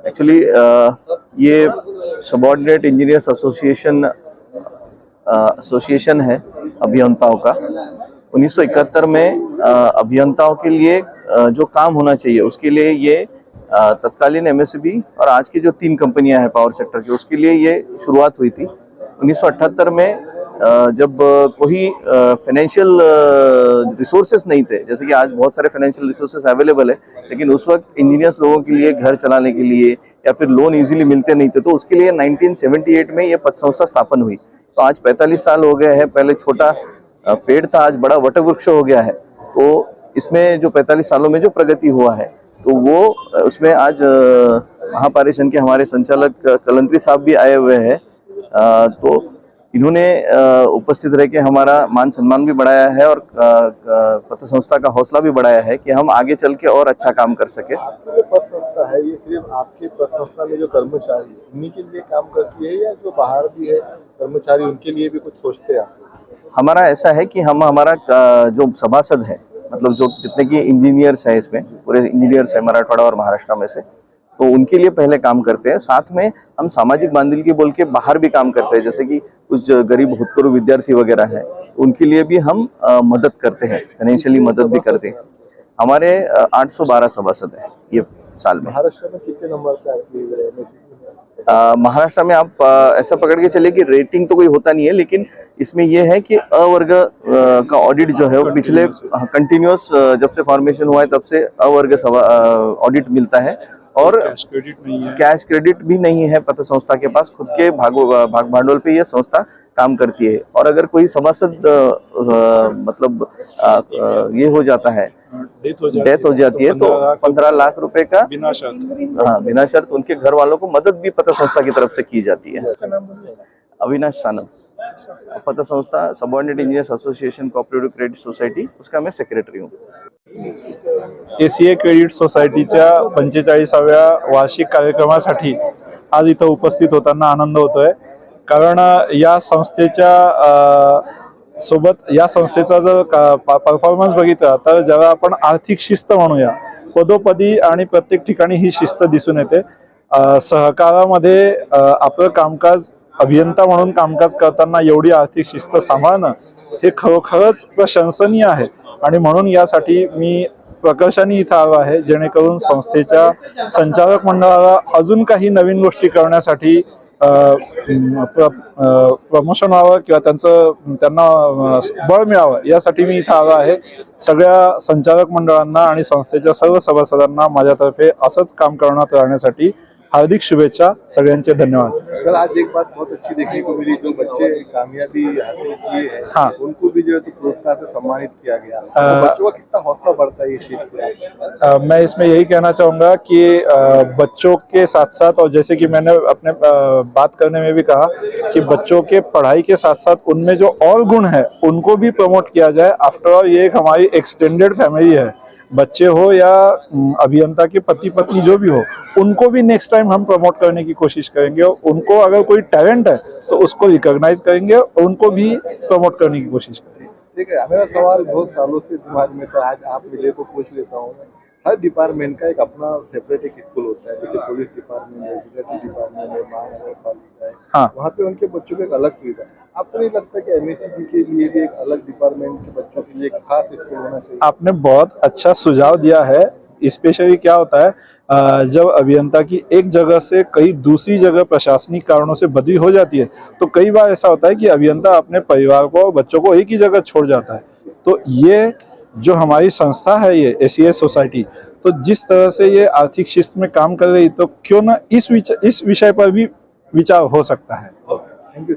Actually ये subordinate engineers association है अभियंताओं का। 1971 में अभियंताओं के लिए जो काम होना चाहिए उसके लिए ये तत्कालीन एमएसबी और आज की जो 3 कंपनियां हैं पावर सेक्टर की, उसके लिए ये शुरुआत हुई थी। 1978 में जब कोई फाइनेंशियल रिसोर्सेस नहीं थे, जैसे कि आज बहुत सारे फाइनेंशियल रिसोर्सेस अवेलेबल है, लेकिन उस वक्त इंजीनियर्स लोगों के लिए घर चलाने के लिए या फिर लोन इजीली मिलते नहीं थे, तो उसके लिए 1978 में ये पद संस्था स्थापन हुई। तो आज 45 साल हो गए हैं। पहले छोटा पेड़ था, आज बड़ा वटवृक्ष हो गया है। तो इसमें जो 45 सालों में जो प्रगति हुआ है, तो वो उसमें आज महापारेषण के हमारे संचालक कलंत्री साहब भी आए हुए हैं। तो इन्होंने उपस्थित रह के हमारा मान सम्मान भी बढ़ाया है और पत्र संस्था का हौसला भी बढ़ाया है कि हम आगे चल के और अच्छा काम कर सके। आपकी पत्र संस्था है, ये सिर्फ आपके पत्र संस्था में जो कर्मचारी है उन्हीं के लिए काम करती है या जो बाहर भी है कर्मचारी उनके लिए भी कुछ सोचते हैं? हमारा ऐसा है कि हम हमारा जो सभासद है, मतलब जो जितने की इंजीनियर्स है, इसमें पूरे इंजीनियर्स है मराठवाड़ा और महाराष्ट्र में से, तो उनके लिए पहले काम करते हैं। साथ में हम सामाजिक बांधिलकी बोल के बाहर भी काम करते हैं, जैसे कि कुछ गरीब भूतपूर्व विद्यार्थी वगैरह हैं, उनके लिए भी हम मदद करते हैं, फाइनेंशियली मदद भी करते हैं। हमारे 812 सभासद हैं ये साल में। महाराष्ट्र में कितने नंबर पे आती है? महाराष्ट्र में आप ऐसा पकड़ के चलिए कि रेटिंग तो कोई होता नहीं है, लेकिन इसमें यह है कि अवर्ग का ऑडिट जो है वो पिछले कंटिन्यूअस जब से फॉर्मेशन हुआ है तब से अवर्ग ऑडिट मिलता है और कैश क्रेडिट भी नहीं है पत्र संस्था के पास। खुद के भाग भांडवल पे यह संस्था काम करती है। और अगर कोई सभासद मतलब ये हो जाता है, डेथ हो जाती है, तो 15 लाख रुपए का बिना शर्त उनके घर वालों को मदद भी पत्र संस्था की तरफ से की जाती है। अविनाश सानप, पत्र संस्था subordinate engineers association cooperative credit society, उसका मैं सेक्रेटरी हूँ। एसीए क्रेडिट सोसायटीच्या 45व्या वार्षिक कार्यक्रमासाठी आज इथं उपस्थित होताना आनंद होतोय, कारण या संस्थेच्या सोबत या संस्थेचा जर परफॉर्मन्स बघितला तर जेव्हा आपण आर्थिक शिस्त म्हणूया, पदोपदी आणि प्रत्येक ठिकाणी ही शिस्त दिसून येते। सहकारामध्ये आपलं कामकाज अभियंता म्हणून कामकाज करताना एवढी आर्थिक शिस्त सांभाळणं हे खरोखरच प्रशंसनीय आहे आणि म्हणून यासाठी मी प्रकर्षाने इथं आलो आहे, जेणेकरून संस्थेच्या संचालक मंडळाला अजून काही नवीन गोष्टी करण्यासाठी प्रमोशन व्हावं किंवा त्यांना बळ मिळावं यासाठी मी इथं आलो आहे। सगळ्या संचालक मंडळांना आणि संस्थेच्या सर्व सभासदांना माझ्यातर्फे असंच काम करण्यात राहण्यासाठी हार्दिक शुभेच्छा। सगळ्यांचे धन्यवाद। सर, आज एक बात बहुत अच्छी देखने को मिली, जो बच्चे कामयाबी हासिल किए हैं, हाँ, उनको भी जो है तो पुरस्कार से सम्मानित किया गया। तो बच्चों का कितना हौसला बढ़ता है ये चीज से? मैं इसमें यही कहना चाहूँगा कि बच्चों के साथ साथ, और जैसे कि मैंने अपने बात करने में भी कहा कि बच्चों के पढ़ाई के साथ साथ उनमें जो और गुण है उनको भी प्रमोट किया जाए। आफ्टर ऑल ये एक हमारी एक्सटेंडेड फैमिली है, बच्चे हो या अभियंता के पति पत्नी जो भी हो, उनको भी नेक्स्ट टाइम हम प्रमोट करने की कोशिश करेंगे। उनको अगर कोई टैलेंट है तो उसको रिकॉग्नाइज करेंगे और उनको भी प्रमोट करने की कोशिश करेंगे। ठीक है, मेरा सवाल बहुत सालों से दिमाग में था, आज आप मिले तो पूछ लेता हूँ। हर डिपार्टमेंट का एक अपना सेपरेट एक स्कूल होता है, जैसे पुलिस डिपार्टमेंट है, एजुकेशन डिपार्टमेंट है, महानगर पालिका है, हाँ, वहाँ पे उनके बच्चों को एक अलग सुविधा है। आपको नहीं लगता कि एमएससीबी के लिए भी एक अलग डिपार्टमेंट के बच्चों के लिए एक खास स्कूल होना चाहिए? आपने बहुत अच्छा सुझाव दिया है। स्पेशली क्या होता है, जब अभियंता की एक जगह से कहीं दूसरी जगह प्रशासनिक कारणों से बदली हो जाती है, तो कई बार ऐसा होता है कि अभियंता अपने परिवार को और बच्चों को एक ही जगह छोड़ जाता है। तो ये जो हमारी संस्था है, ये एसीए सोसाइटी, तो जिस तरह से ये आर्थिक शिस्त में काम कर रही, तो क्यों ना इस विषय पर भी विचार हो सकता है। Thank you.